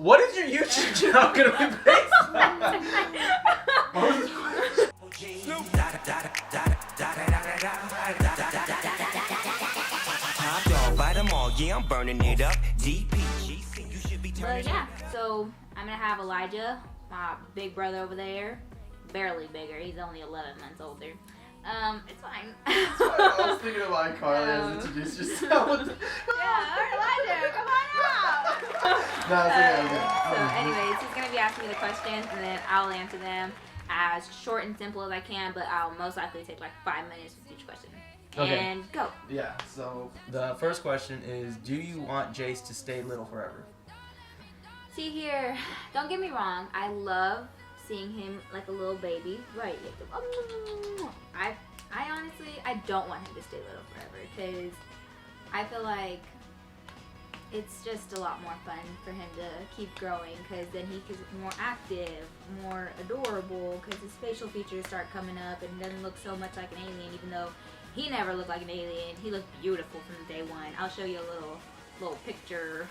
What is your YouTube channel going to be based on? What was the question? Yeah, I'm burning it up. Well, yeah, so I'm gonna have Elijah, my big brother over there, barely bigger. He's only 11 months older. It's fine. That's why I was thinking about Carly. Introduce yourself. Yeah, Elijah, come on out. No, it's okay. So, anyways, he's gonna be asking me the questions, and then I'll answer them as short and simple as I can. But I'll most likely take like 5 minutes with each question. Okay. And go. Yeah, so the first question is, do you want Jace to stay little forever? See here, don't get me wrong. I love seeing him like a little baby. Right, Jacob. I honestly, I don't want him to stay little forever because I feel like it's just a lot more fun for him to keep growing because then he is more active, more adorable because his facial features start coming up and he doesn't look so much like an alien even though he never looked like an alien. He looked beautiful from day one. I'll show you a little picture.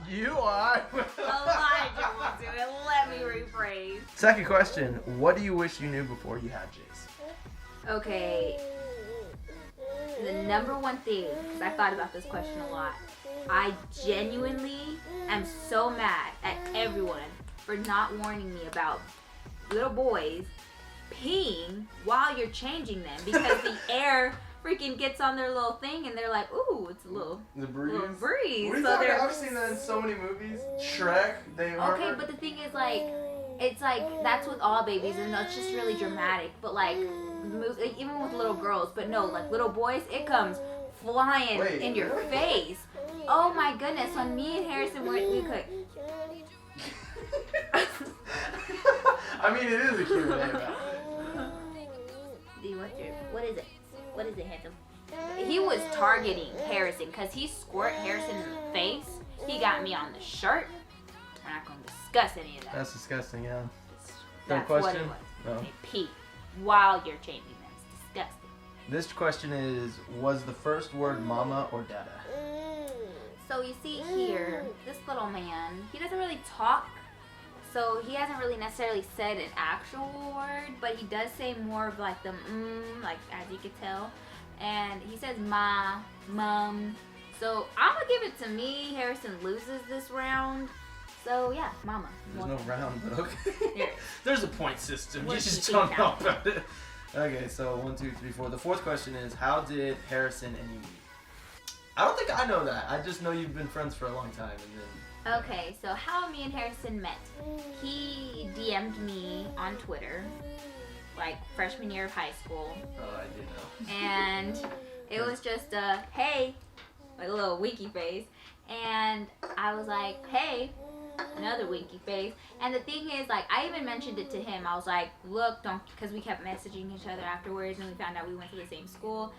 You are. Elijah will do it. Let me rephrase. Second question, what do you wish you knew before you had Jace? Okay. The number one thing, because I thought about this question a lot, I genuinely am so mad at everyone for not warning me about little boys peeing while you're changing them because the air freaking gets on their little thing and they're like, ooh, it's a little breeze. What are you So talking about? I've seen that in so many movies. Shrek, they are. Okay, but the thing is like, it's like, that's with all babies and that's just really dramatic. But like even with little girls, but no, like little boys, it comes flying in your face. Oh my goodness, when me and Harrison we could. I mean, it is a cute name. Do you want your, what is it? What is it, handsome? He was targeting Harrison because he squirt Harrison in the face. He got me on the shirt. We're not going to discuss any of that. That's disgusting, yeah. That's Third what it question? was. No. They pee while you're changing them. It's disgusting. This question is, was the first word mama or dada? So you see here, this little man, he doesn't really talk. So he hasn't really necessarily said an actual word, but he does say more of like the like as you could tell. And he says ma, mum. So I'm gonna give it to me. Harrison loses this round. So yeah, mama. There's no round, but okay. Here. There's a point system. We're You just keeping don't know count. about it. Okay, so 1, 2, 3, 4. The fourth question is, how did Harrison and you meet? I don't think I know that. I just know you've been friends for a long time, and then. Okay, so how me and Harrison met. He DM'd me on Twitter, like freshman year of high school. Oh, I did know. And it was just a, hey, like a little winky face. And I was like, hey, another winky face. And the thing is, like, I even mentioned it to him. I was like, look, don't, because we kept messaging each other afterwards and we found out we went to the same school.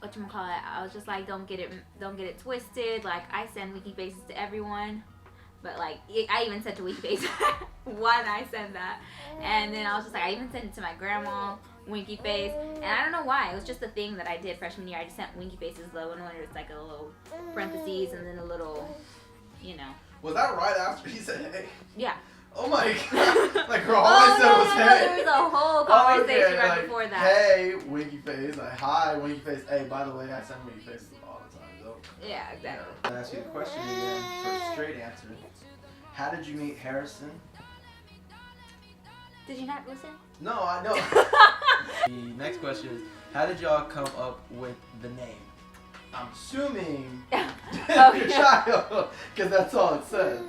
Whatchamacallit, I was just like, don't get it twisted. Like, I send winky faces to everyone, but like, I even sent to winky face one. I sent that, and then I was just like, I even sent it to my grandma, winky face, and I don't know why. It was just a thing that I did freshman year. I just sent winky faces though, and when it's like a little parentheses and then a little, you know. Was that right after he said hey? Yeah. Oh my god. Like, all I said was hey. There was a whole conversation right like, before that. Hey, winky face. Like, hi, winky face. Hey, by the way, I send winky faces all the time, though. Yeah, exactly. I'll ask you the question again for a straight answer. How did you meet Harrison? Did you not listen? No, I know. The next question is, how did y'all come up with the name? I'm assuming your child, because that's all it says.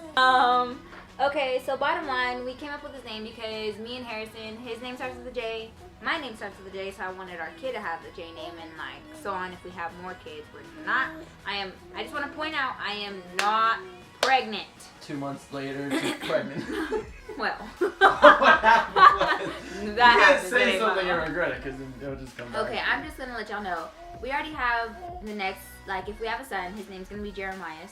Okay, so bottom line, we came up with his name because me and Harrison, his name starts with a J, my name starts with a J, so I wanted our kid to have the J name and like so on if we have more kids. We're not, I just want to point out, I am not pregnant. 2 months later, she's pregnant. Well. What happened was, You can't say something and regret it because it'll just come back. Okay, I'm just going to let y'all know. We already have the next, like if we have a son, his name's going to be Jeremiah.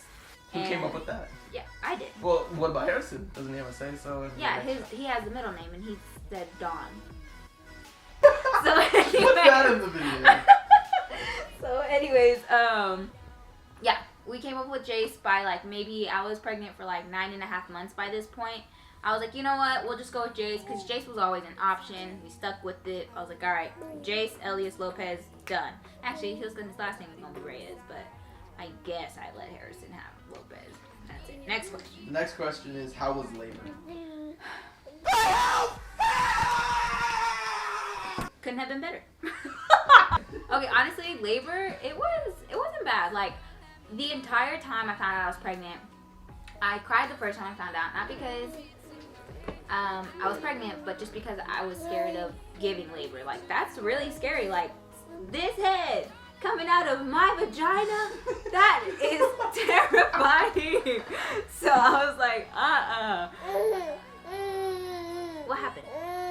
Who came up with that? Yeah, I did. Well, what about Harrison? Doesn't he have a say so? Yeah, he has the middle name and he said Dawn. So anyway. Put that in the video. So anyways, yeah, we came up with Jace by like maybe I was pregnant for like 9.5 months by this point. I was like, you know what? We'll just go with Jace because Jace was always an option. We stuck with it. I was like, all right, Jace, Elias Lopez, done. Actually, his last name was gonna be Reyes, but I guess I let Harrison have Lopez. That's it. Next question. The next question is, how was labor? Couldn't have been better. Okay, honestly, labor, it wasn't bad. Like, the entire time I found out I was pregnant, I cried the first time I found out. Not because I was pregnant, but just because I was scared of giving labor. Like, that's really scary. Like, this head coming out of my vagina, that is terrifying. So I was like, What happened?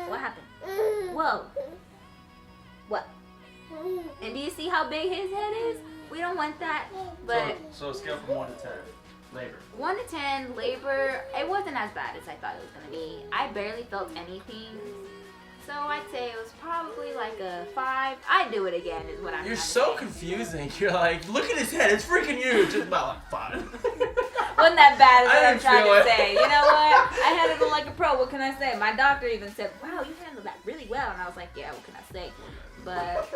What happened? Whoa. What? And do you see how big his head is? We don't want that. But So scale from 1 to 10. Labor. 1 to 10, labor, it wasn't as bad as I thought it was going to be. I barely felt anything. So I'd say it was probably like a 5. I'd do it again is what I'm You're trying to so say. confusing. You're like, look at his head. It's freaking huge. It's about like 5. Wasn't that bad is I what I'm didn't trying feel to it. say. You know what? I handled it like a pro. What can I say? My doctor even said, wow, you handled that really well. And I was like, yeah, what can I say? But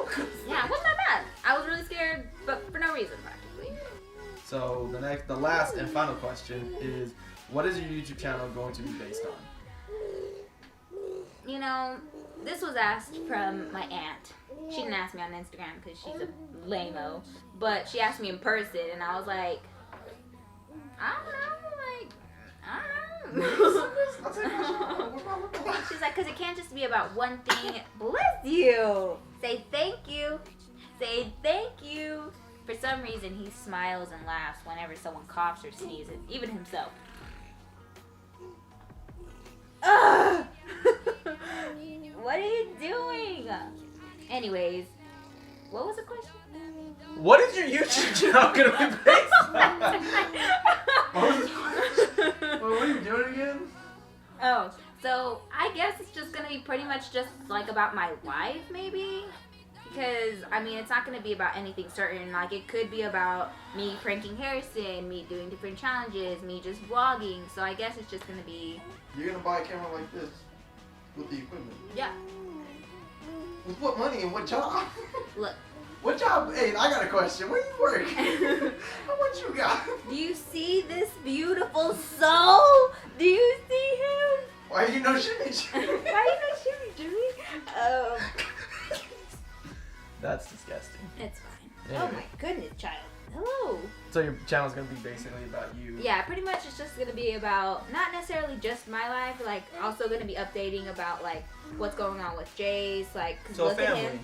yeah, it wasn't that bad. I was really scared, but for no reason practically. So the last and final question is, what is your YouTube channel going to be based on? You know, this was asked from my aunt. She didn't ask me on Instagram because she's a lame-o, but she asked me in person, and I was like, I don't know, She's like, because it can't just be about one thing. Bless you. Say thank you. Say thank you. For some reason, he smiles and laughs whenever someone coughs or sneezes, even himself. Ugh! What are you doing? Anyways, what was the question? What is your YouTube channel going to be based on? What was the question? What are you doing again? Oh, so I guess it's just gonna be pretty much just like about my life, maybe. Because, I mean, it's not going to be about anything certain. Like, it could be about me pranking Harrison, me doing different challenges, me just vlogging. So I guess it's just going to be... You're going to buy a camera like this with the equipment? Yeah. With what money and what job? Look. What job? Hey, I got a question. Where do you work? How much you got? Do you see this beautiful soul? Do you see him? Why you no shimmy? Why you not shimmy, Jimmy? That's disgusting. It's fine. Anyway. Oh my goodness, child. Hello. So your channel's gonna be basically about you. Yeah, pretty much it's just gonna be about not necessarily just my life, like also gonna be updating about like what's going on with Jace, like cause So a look at family. him.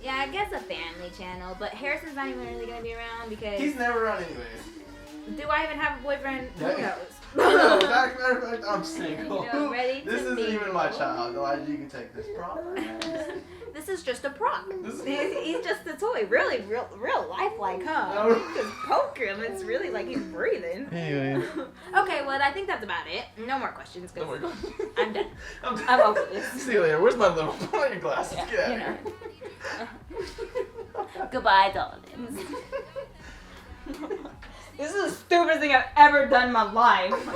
Yeah, I guess a family channel, but Harrison's not even really gonna be around because He's never around anyways. do I even have a boyfriend? Who Yeah. knows? No, matter of fact, I'm single. You know, ready This to isn't mingle. even my child. Elijah, you can take this prop. This is just a prop. This is- He's just a toy. Really, real lifelike, huh? No. Just poke him. It's really like he's breathing. Anyway. Okay, well, I think that's about it. No more questions. 'Cause Oh my God. I'm done. I'm I'm over this. See you later. Where's my little? Put on your glasses. Yeah, Get out you of know. here. Goodbye, darlings. This is the stupidest thing I've ever done in my life.